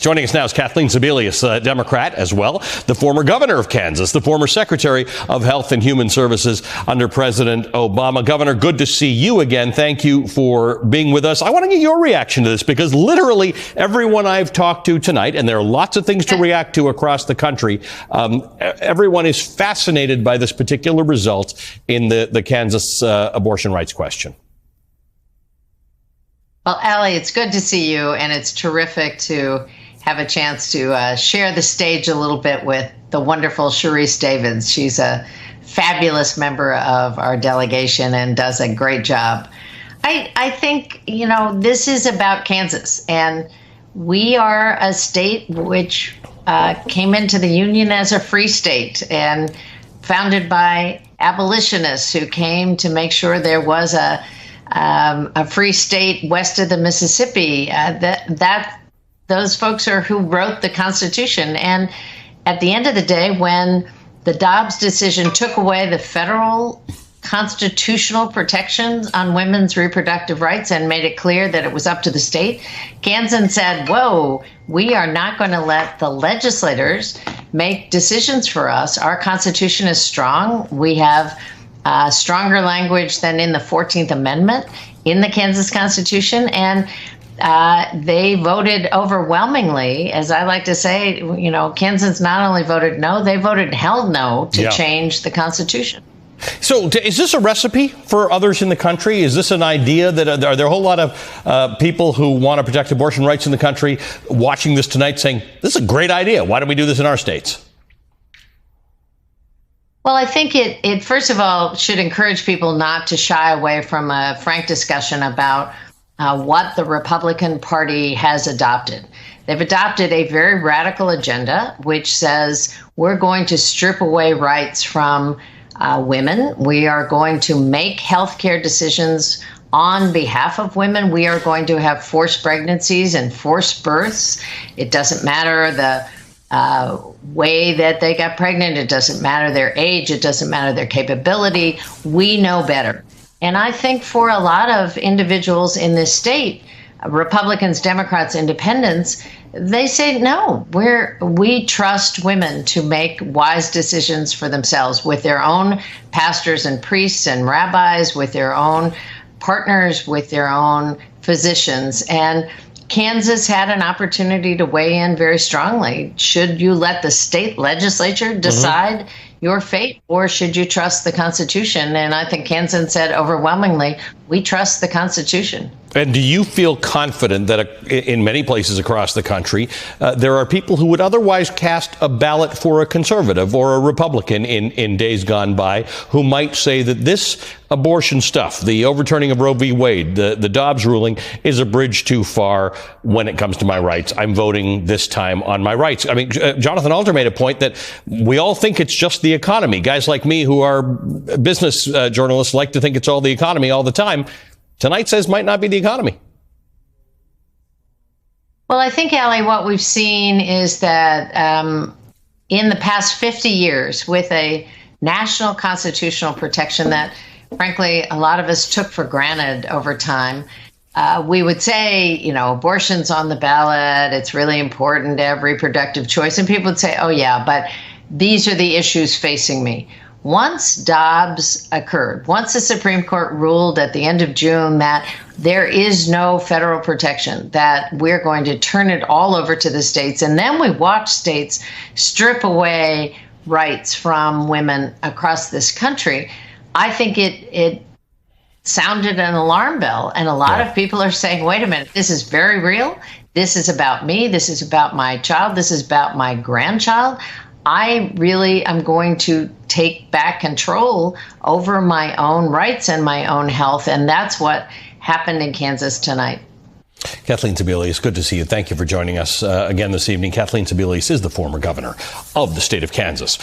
Joining us now is Kathleen Sebelius, a Democrat as well, the former governor of Kansas, the former Secretary of Health and Human Services under President Obama. Governor, good to see you again. Thank you for being with us. I want to get your reaction to this because literally everyone I've talked to tonight, and there are lots of things to react to across the country, everyone is fascinated by this particular result in the Kansas abortion rights question. Well, Allie, it's good to see you, and it's terrific to have a chance to share the stage a little bit with the wonderful Sharice Davids. She's a fabulous member of our delegation and does a great job. I think, this is about Kansas, and we are a state which came into the Union as a free state and founded by abolitionists who came to make sure there was a free state west of the Mississippi. Those folks are who wrote the Constitution. And at the end of the day, when the Dobbs decision took away the federal constitutional protections on women's reproductive rights and made it clear that it was up to the state, Kansas said, whoa, we are not going to let the legislators make decisions for us. Our Constitution is strong. We have stronger language than in the 14th Amendment in the Kansas Constitution. And they voted overwhelmingly, as I like to say. Kansas not only voted no, they voted hell no to change the Constitution. So is this a recipe for others in the country? Is this an idea that are there a whole lot of people who want to protect abortion rights in the country watching this tonight saying, this is a great idea. Why don't we do this in our states? Well, I think it first of all should encourage people not to shy away from a frank discussion about what the Republican Party has adopted. They've adopted a very radical agenda, which says we're going to strip away rights from women. We are going to make healthcare decisions on behalf of women. We are going to have forced pregnancies and forced births. It doesn't matter the way that they got pregnant. It doesn't matter their age. It doesn't matter their capability. We know better. And I think for a lot of individuals in this state, Republicans, Democrats, Independents, they say, no, we trust women to make wise decisions for themselves with their own pastors and priests and rabbis, with their own partners, with their own physicians. And Kansas had an opportunity to weigh in very strongly. Should you let the state legislature decide your fate, or should you trust the Constitution? And I think Kansas said overwhelmingly, we trust the Constitution. And do you feel confident that in many places across the country, there are people who would otherwise cast a ballot for a conservative or a Republican in days gone by who might say that this abortion stuff, the overturning of Roe v. Wade, the Dobbs ruling, is a bridge too far when it comes to my rights? I'm voting this time on my rights. I mean, Jonathan Alter made a point that we all think it's just the economy. Guys like me who are business journalists like to think it's all the economy all the time. Tonight says might not be the economy. Well, I think, Allie, what we've seen is that in the past 50 years, with a national constitutional protection that, frankly, a lot of us took for granted over time, we would say, abortion's on the ballot. It's really important to have reproductive choice. And people would say, oh, yeah, but these are the issues facing me. Once Dobbs occurred, once the Supreme Court ruled at the end of June that there is no federal protection, that we're going to turn it all over to the states, and then we watch states strip away rights from women across this country, I think it sounded an alarm bell. And a lot of people are saying, wait a minute, this is very real. This is about me. This is about my child. This is about my grandchild. I really am going to take back control over my own rights and my own health. And that's what happened in Kansas tonight. Kathleen Sebelius, good to see you. Thank you for joining us again this evening. Kathleen Sebelius is the former governor of the state of Kansas.